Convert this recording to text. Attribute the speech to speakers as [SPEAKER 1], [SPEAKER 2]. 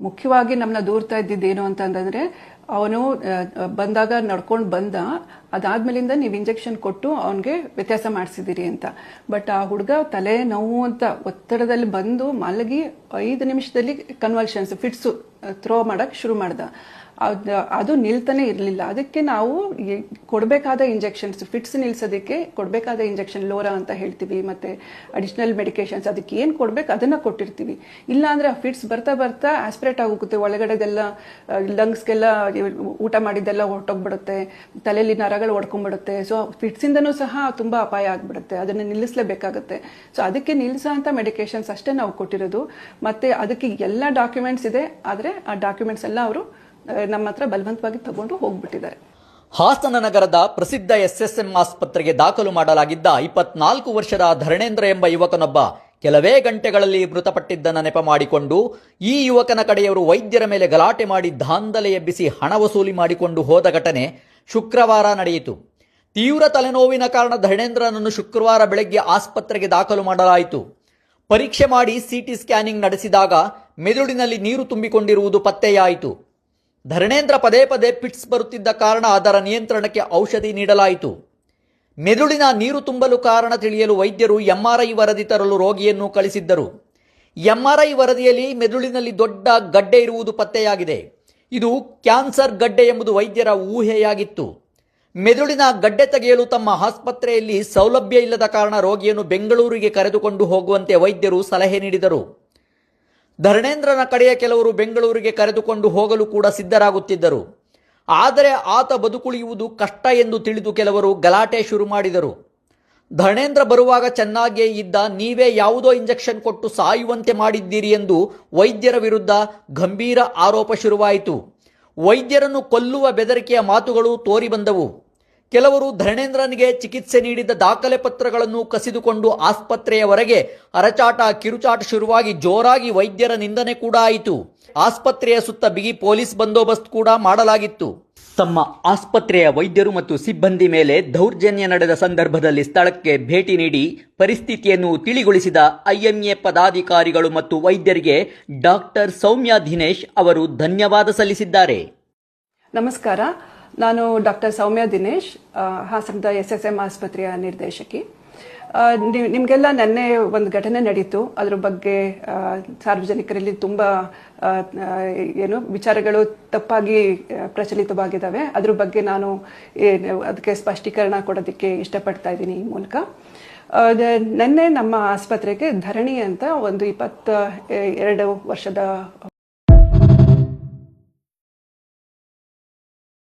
[SPEAKER 1] ಮುಖ್ಯವಾಗಿ ನಮ್ಮನ್ನ ದೂರ್ತಾ ಇದ್ದಿದ್ದೇನು ಅಂತಂದ್ರೆ ಅವನು ಬಂದಾಗ ನಡ್ಕೊಂಡು ಬಂದ, ಅದಾದ್ಮೇಲಿಂದ ನೀವು ಇಂಜೆಕ್ಷನ್ ಕೊಟ್ಟು ಅವನಿಗೆ ವ್ಯತ್ಯಾಸ ಮಾಡಿಸಿದಿರಿ ಅಂತ. ಬಟ್ ಆ ಹುಡುಗ ತಲೆ ನೋವು ಅಂತ ಒತ್ತಡದಲ್ಲಿ ಬಂದು ಮಲಗಿ 5 ನಿಮಿಷದಲ್ಲಿ ಕನ್ವಲ್ಷನ್ಸ್ ಫಿಟ್ಸು ಥ್ರೋ ಮಾಡಕ್ ಶುರು ಮಾಡ್ದ. ಅದು ನಿಲ್ತಾನೆ ಇರಲಿಲ್ಲ. ಅದಕ್ಕೆ ನಾವು ಕೊಡಬೇಕಾದ ಇಂಜೆಕ್ಷನ್ಸ್, ಫಿಟ್ಸ್ ನಿಲ್ಸೋದಕ್ಕೆ ಕೊಡಬೇಕಾದ ಇಂಜೆಕ್ಷನ್ ಲೋರಾ ಅಂತ ಹೇಳ್ತೀವಿ, ಮತ್ತೆ ಅಡಿಷನಲ್ ಮೆಡಿಕೇಶನ್ಸ್ ಅದಕ್ಕೆ ಏನು ಕೊಡ್ಬೇಕು ಅದನ್ನ ಕೊಟ್ಟಿರ್ತೀವಿ. ಇಲ್ಲ ಅಂದ್ರೆ ಆ ಫಿಟ್ಸ್ ಬರ್ತಾ ಬರ್ತಾ ಆಸ್ಪಿರೇಟ್ ಆಗೋಗುತ್ತೆ, ಒಳಗಡೆದೆಲ್ಲ ಲಂಗ್ಸ್ಗೆಲ್ಲ ಊಟ ಮಾಡಿದ್ದೆಲ್ಲ ಹೊರಟೋಗ್ಬಿಡುತ್ತೆ, ತಲೆಯಲ್ಲಿ ನರಗಳು ಹೊಡ್ಕೊಂಡ್ಬಿಡುತ್ತೆ. ಸೊ ಫಿಟ್ಸ್ ಇಂದನೂ ಸಹ ತುಂಬಾ ಅಪಾಯ ಆಗ್ಬಿಡುತ್ತೆ, ಅದನ್ನ ನಿಲ್ಲಿಸಲೇಬೇಕಾಗುತ್ತೆ. ಸೊ ಅದಕ್ಕೆ ನಿಲ್ಲಿಸೋ ಅಂತ ಮೆಡಿಕೇಶನ್ಸ್ ಅಷ್ಟೇ ನಾವು ಕೊಟ್ಟಿರೋದು. ಮತ್ತೆ ಅದಕ್ಕೆ ಎಲ್ಲ ಡಾಕ್ಯುಮೆಂಟ್ಸ್ ಇದೆ, ಆದ್ರೆ ಆ ಡಾಕ್ಯುಮೆಂಟ್ಸ್ ಎಲ್ಲ ಅವರು ನಮ್ಮ ಹತ್ರ ಬಲವಂತವಾಗಿ ತಗೊಂಡು ಹೋಗ್ಬಿಟ್ಟಿದ್ದಾರೆ.
[SPEAKER 2] ಹಾಸನ ನಗರದ ಪ್ರಸಿದ್ಧ SSM ಆಸ್ಪತ್ರೆಗೆ ದಾಖಲು ಮಾಡಲಾಗಿದ್ದ 24 ವರ್ಷದ ಧರಣೇಂದ್ರ ಎಂಬ ಯುವಕನೊಬ್ಬ ಕೆಲವೇ ಗಂಟೆಗಳಲ್ಲಿ ಮೃತಪಟ್ಟಿದ್ದನ್ನು ನೆಪ ಮಾಡಿಕೊಂಡು ಈ ಯುವಕನ ಕಡೆಯವರು ವೈದ್ಯರ ಮೇಲೆ ಗಲಾಟೆ ಮಾಡಿ ದಾಂಧಲೆ ಎಬ್ಬಿಸಿ ಹಣ ವಸೂಲಿ ಮಾಡಿಕೊಂಡು ಹೋದ ಘಟನೆ ಶುಕ್ರವಾರ ನಡೆಯಿತು. ತೀವ್ರ ತಲೆನೋವಿನ ಕಾರಣ ಧರಣೇಂದ್ರನನ್ನು ಶುಕ್ರವಾರ ಬೆಳಗ್ಗೆ ಆಸ್ಪತ್ರೆಗೆ ದಾಖಲು ಮಾಡಲಾಯಿತು. ಪರೀಕ್ಷೆ ಮಾಡಿ CT ಸ್ಕ್ಯಾನಿಂಗ್ ನಡೆಸಿದಾಗ ಮೆದುಳಿನಲ್ಲಿ ನೀರು ತುಂಬಿಕೊಂಡಿರುವುದು ಪತ್ತೆಯಾಯಿತು. ಧರಣೇಂದ್ರ ಪದೇ ಪದೇ ಪಿಟ್ಸ್ ಬರುತ್ತಿದ್ದ ಕಾರಣ ಅದರ ನಿಯಂತ್ರಣಕ್ಕೆ ಔಷಧಿ ನೀಡಲಾಯಿತು. ಮೆದುಳಿನ ನೀರು ತುಂಬಲು ಕಾರಣ ತಿಳಿಯಲು ವೈದ್ಯರು MRI ವರದಿ ತರಲು ರೋಗಿಯನ್ನು ಕಳಿಸಿದ್ದರು. MRI ವರದಿಯಲ್ಲಿ ಮೆದುಳಿನಲ್ಲಿ ದೊಡ್ಡ ಗಡ್ಡೆ ಇರುವುದು ಪತ್ತೆಯಾಗಿದೆ. ಇದು ಕ್ಯಾನ್ಸರ್ ಗಡ್ಡೆ ಎಂಬುದು ವೈದ್ಯರ ಊಹೆಯಾಗಿತ್ತು. ಮೆದುಳಿನ ಗಡ್ಡೆ ತೆಗೆಯಲು ತಮ್ಮ ಆಸ್ಪತ್ರೆಯಲ್ಲಿ ಸೌಲಭ್ಯ ಇಲ್ಲದ ಕಾರಣ ರೋಗಿಯನ್ನು ಬೆಂಗಳೂರಿಗೆ ಕರೆದುಕೊಂಡು ಹೋಗುವಂತೆ ವೈದ್ಯರು ಸಲಹೆ ನೀಡಿದರು. ಧರಣೇಂದ್ರನ ಕಡೆಯ ಕೆಲವರು ಬೆಂಗಳೂರಿಗೆ ಕರೆದುಕೊಂಡು ಹೋಗಲು ಕೂಡ ಸಿದ್ಧರಾಗುತ್ತಿದ್ದರು. ಆದರೆ ಆತ ಬದುಕುಳಿಯುವುದು ಕಷ್ಟ ಎಂದು ತಿಳಿದು ಕೆಲವರು ಗಲಾಟೆ ಶುರು ಮಾಡಿದರು. ಧರಣೇಂದ್ರ ಬರುವಾಗ ಚೆನ್ನಾಗಿಯೇ ಇದ್ದ, ನೀವೇ ಯಾವುದೋ ಇಂಜೆಕ್ಷನ್ ಕೊಟ್ಟು ಸಾಯುವಂತೆ ಮಾಡಿದ್ದೀರಿ ಎಂದು ವೈದ್ಯರ ವಿರುದ್ಧ ಗಂಭೀರ ಆರೋಪ ಶುರುವಾಯಿತು. ವೈದ್ಯರನ್ನು ಕೊಲ್ಲುವ ಬೆದರಿಕೆಯ ಮಾತುಗಳು ತೋರಿ ಬಂದವು. ಕೆಲವರು ಧರಣೇಂದ್ರನಿಗೆ ಚಿಕಿತ್ಸೆ ನೀಡಿದ ದಾಖಲೆ ಪತ್ರಗಳನ್ನು ಕಸಿದುಕೊಂಡು ಆಸ್ಪತ್ರೆಯ ಹೊರಗೆ ಅರಚಾಟ ಕಿರುಚಾಟ ಶುರುವಾಗಿ ಜೋರಾಗಿ ವೈದ್ಯರ ನಿಂದನೆ ಕೂಡ ಆಯಿತು. ಆಸ್ಪತ್ರೆಯ ಸುತ್ತ ಬಿಗಿ ಪೊಲೀಸ್ ಬಂದೋಬಸ್ತ್ ಕೂಡ ಮಾಡಲಾಗಿತ್ತು. ತಮ್ಮ ಆಸ್ಪತ್ರೆಯ ವೈದ್ಯರು ಮತ್ತು ಸಿಬ್ಬಂದಿ ಮೇಲೆ ದೌರ್ಜನ್ಯ ನಡೆದ ಸಂದರ್ಭದಲ್ಲಿ ಸ್ಥಳಕ್ಕೆ ಭೇಟಿ ನೀಡಿ ಪರಿಸ್ಥಿತಿಯನ್ನು ತಿಳಿಗೊಳಿಸಿದ IMA ಪದಾಧಿಕಾರಿಗಳು ಮತ್ತು ವೈದ್ಯರಿಗೆ ಡಾಕ್ಟರ್ ಸೌಮ್ಯ ದಿನೇಶ್ ಅವರು ಧನ್ಯವಾದ ಸಲ್ಲಿಸಿದ್ದಾರೆ.
[SPEAKER 1] ನಮಸ್ಕಾರ, ನಾನು ಡಾಕ್ಟರ್ ಸೌಮ್ಯ ದಿನೇಶ್, ಹಾಸನದ SSM ಆಸ್ಪತ್ರೆಯ ನಿರ್ದೇಶಕಿ. ನಿಮಗೆಲ್ಲ ನೆನ್ನೆ ಒಂದು ಘಟನೆ ನಡೀತು. ಅದ್ರ ಬಗ್ಗೆ ಸಾರ್ವಜನಿಕರಲ್ಲಿ ತುಂಬ ವಿಚಾರಗಳು ತಪ್ಪಾಗಿ ಪ್ರಚಲಿತವಾಗಿದ್ದಾವೆ. ಅದ್ರ ಬಗ್ಗೆ ನಾನು ಅದಕ್ಕೆ ಸ್ಪಷ್ಟೀಕರಣ ಕೊಡೋದಕ್ಕೆ ಇಷ್ಟಪಡ್ತಾ ಇದ್ದೀನಿ ಈ ಮೂಲಕ. ನಿನ್ನೆ ನಮ್ಮ ಆಸ್ಪತ್ರೆಗೆ ಧರಣಿ ಅಂತ ಒಂದು 22 ವರ್ಷದ